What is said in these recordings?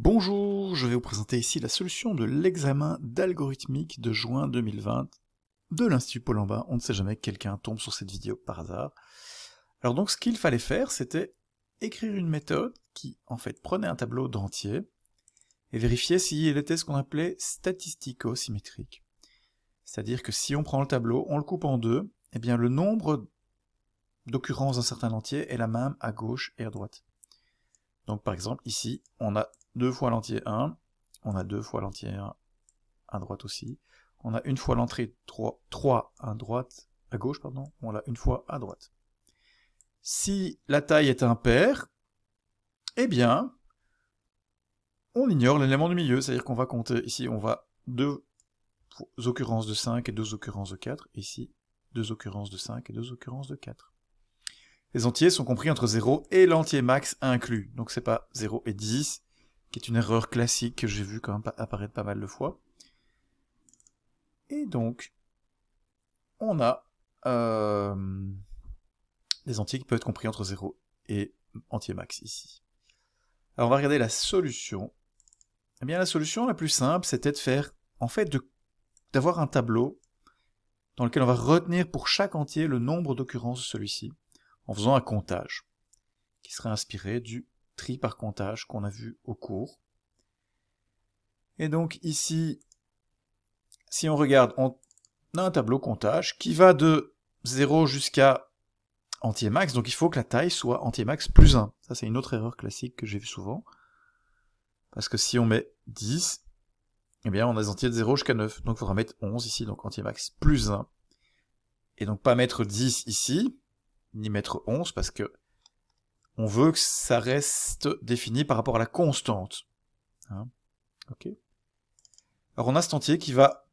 Bonjour, je vais vous présenter ici la solution de l'examen d'algorithmique de juin 2020 de l'Institut Paul en Bas. On ne sait jamais que quelqu'un tombe sur cette vidéo par hasard. Alors donc ce qu'il fallait faire, c'était écrire une méthode qui en fait prenait un tableau d'entiers et vérifier s'il était ce qu'on appelait statistico-symétrique. C'est-à-dire que si on prend le tableau, on le coupe en deux, eh bien le nombre d'occurrences d'un certain entier est la même à gauche et à droite. Donc par exemple ici, on a 2 fois l'entier 1, on a 2 fois l'entier 1 à droite aussi, on a une fois l'entrée 3 à droite, à gauche, pardon, on l'a une fois à droite. Si la taille est impaire, eh bien, on ignore l'élément du milieu, c'est-à-dire qu'on va compter, ici on va 2 occurrences de 5 et 2 occurrences de 4, ici 2 occurrences de 5 et 2 occurrences de 4. Les entiers sont compris entre 0 et l'entier max inclus, donc c'est pas 0 et 10, qui est une erreur classique que j'ai vu quand même apparaître pas mal de fois. Et donc, on a des entiers qui peuvent être compris entre 0 et entier max ici. Alors on va regarder la solution. Eh bien la solution la plus simple, c'était de faire, en fait, d'avoir un tableau dans lequel on va retenir pour chaque entier le nombre d'occurrences de celui-ci, en faisant un comptage, qui serait inspiré du tri par comptage qu'on a vu au cours. Et donc ici, si on regarde, on a un tableau comptage qui va de 0 jusqu'à entier max, donc il faut que la taille soit entier max plus 1. Ça c'est une autre erreur classique que j'ai vu souvent. Parce que si on met 10, eh bien on a des entiers de 0 jusqu'à 9, donc il faudra mettre 11 ici, donc entier max plus 1. Et donc pas mettre 10 ici, ni mettre 11, parce que on veut que ça reste défini par rapport à la constante. Hein, ok. Alors on a cet entier qui va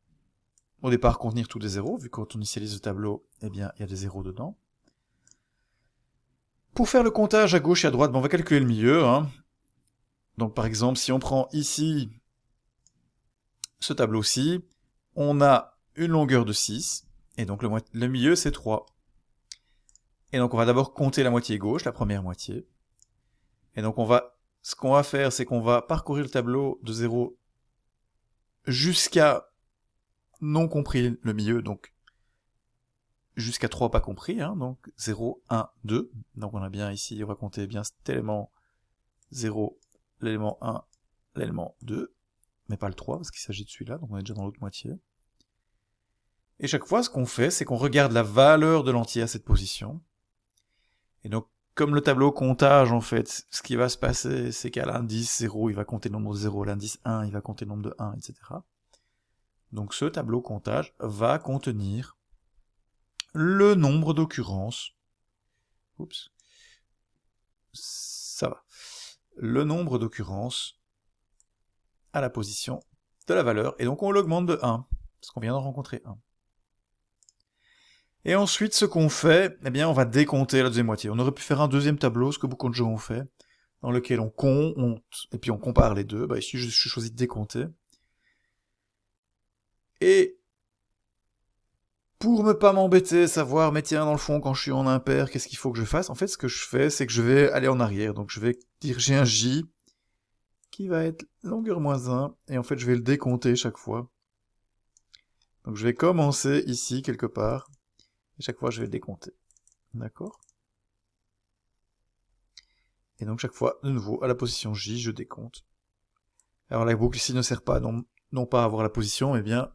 au départ contenir tous des zéros, vu que quand on initialise le tableau, eh bien il y a des zéros dedans. Pour faire le comptage à gauche et à droite, on va calculer le milieu. Hein. Donc par exemple, si on prend ici ce tableau-ci, on a une longueur de 6, et donc le milieu c'est 3. Et donc on va d'abord compter la moitié gauche, la première moitié. Et donc ce qu'on va faire, c'est qu'on va parcourir le tableau de 0 jusqu'à non compris le milieu, donc jusqu'à 3 pas compris, hein, donc 0, 1, 2. Donc on a bien ici, on va compter bien cet élément 0, l'élément 1, l'élément 2, mais pas le 3, parce qu'il s'agit de celui-là, donc on est déjà dans l'autre moitié. Et chaque fois, ce qu'on fait, c'est qu'on regarde la valeur de l'entier à cette position. Et donc, comme le tableau comptage, en fait, ce qui va se passer, c'est qu'à l'indice 0, il va compter le nombre de 0, à l'indice 1, il va compter le nombre de 1, etc. Donc ce tableau comptage va contenir le nombre d'occurrences. Oups. Ça va. Le nombre d'occurrences à la position de la valeur. Et donc on l'augmente de 1, parce qu'on vient d'en rencontrer 1. Et ensuite, ce qu'on fait, eh bien, on va décompter la deuxième moitié. On aurait pu faire un deuxième tableau, ce que beaucoup de gens ont fait, dans lequel on compte, et puis on compare les deux. Bah, ici, je choisis de décompter. Et pour ne pas m'embêter, savoir, mais tiens, dans le fond, quand je suis en impair, qu'est-ce qu'il faut que je fasse? En fait, ce que je fais, c'est que je vais aller en arrière. Donc, je vais dire, j'ai un J qui va être longueur moins 1, et en fait, je vais le décompter chaque fois. Donc, je vais commencer ici, quelque part, et chaque fois, je vais le décompter. D'accord? Et donc, chaque fois, de nouveau, à la position J, je décompte. Alors, la boucle ici ne sert pas, non pas à avoir la position, mais bien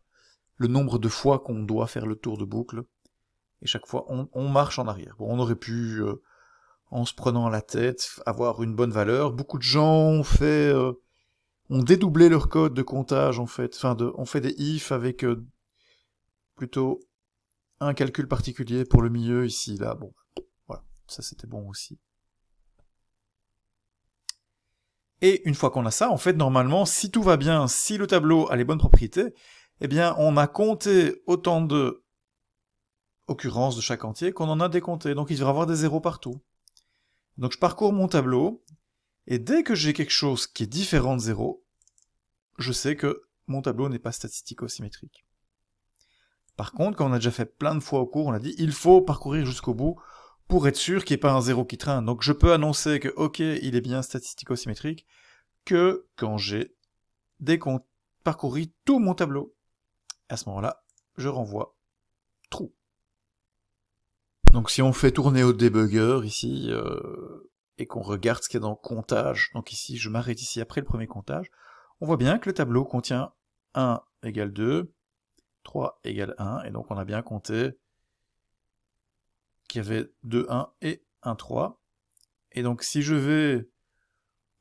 le nombre de fois qu'on doit faire le tour de boucle. Et chaque fois, on marche en arrière. Bon, on aurait pu, en se prenant la tête, avoir une bonne valeur. Beaucoup de gens ont dédoublé leur code de comptage, en fait. Enfin, on fait des if avec plutôt un calcul particulier pour le milieu, ici, là. Bon, voilà, ça c'était bon aussi. Et une fois qu'on a ça, en fait, normalement, si tout va bien, si le tableau a les bonnes propriétés, eh bien, on a compté autant de occurrences de chaque entier qu'on en a décompté. Donc, il devrait y avoir des zéros partout. Donc, je parcours mon tableau, et dès que j'ai quelque chose qui est différent de 0, je sais que mon tableau n'est pas statistico-symétrique. Par contre, quand on a déjà fait plein de fois au cours, on a dit il faut parcourir jusqu'au bout pour être sûr qu'il n'y ait pas un 0 qui traîne. Donc je peux annoncer que ok, il est bien statistico-symétrique que quand j'ai parcouru tout mon tableau. À ce moment-là, je renvoie true. Donc si on fait tourner au debugger ici, et qu'on regarde ce qu'il y a dans comptage, donc ici je m'arrête ici après le premier comptage, on voit bien que le tableau contient 1 égale 2, 3 égale 1, et donc on a bien compté qu'il y avait 2 1 et 1 3. Et donc si je vais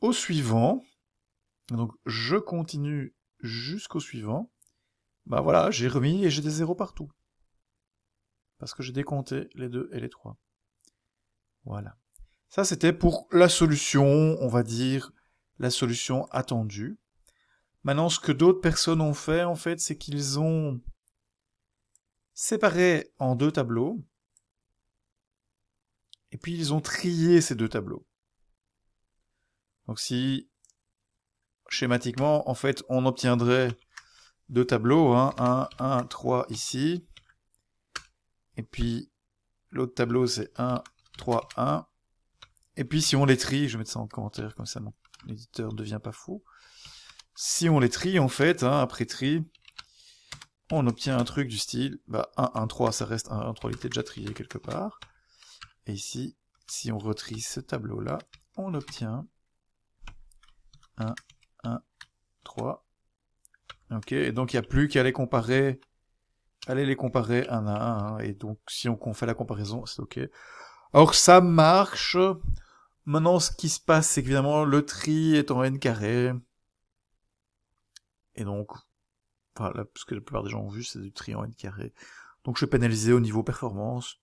au suivant, donc je continue jusqu'au suivant, bah voilà, j'ai remis et j'ai des zéros partout. Parce que j'ai décompté les 2 et les 3. Voilà. Ça, c'était pour la solution, on va dire, la solution attendue. Maintenant, ce que d'autres personnes ont fait, en fait, c'est qu'ils ont séparé en 2 tableaux, et puis ils ont trié ces 2 tableaux. Donc si, schématiquement, en fait, on obtiendrait 2 tableaux, hein, 1, 1, 3 ici, et puis l'autre tableau c'est 1, 3, 1, et puis si on les trie, je vais mettre ça en commentaire, comme ça mon éditeur ne devient pas fou, si on les trie, en fait, hein, après tri, on obtient un truc du style, bah 1, 1, 3, ça reste 1, 1, 3, il était déjà trié quelque part, et ici, si on retrie ce tableau-là, on obtient 1, 1, 3, ok, et donc il n'y a plus qu'à les comparer, les comparer un à un, hein, et donc si on fait la comparaison, c'est ok. Alors ça marche. Maintenant, ce qui se passe, c'est qu'évidemment, le tri est en n carré. Et donc, enfin, là, ce que la plupart des gens ont vu, c'est du tri en n carré. Donc je suis pénalisé au niveau performance.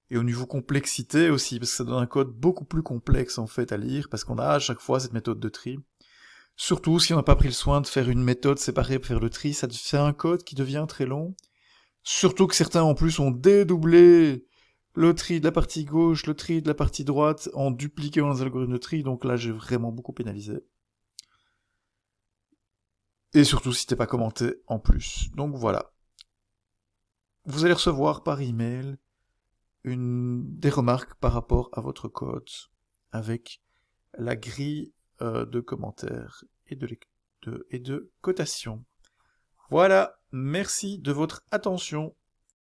Et au niveau complexité aussi, parce que ça donne un code beaucoup plus complexe, en fait, à lire, parce qu'on a à chaque fois cette méthode de tri. Surtout si on n'a pas pris le soin de faire une méthode séparée pour faire le tri, ça fait un code qui devient très long. Surtout que certains, en plus, ont dédoublé le tri de la partie gauche, le tri de la partie droite, en dupliquant les algorithmes de tri, donc là j'ai vraiment beaucoup pénalisé. Et surtout si t'es pas commenté en plus. Donc voilà. Vous allez recevoir par email des remarques par rapport à votre code, avec la grille de commentaires et de cotation. Voilà, merci de votre attention.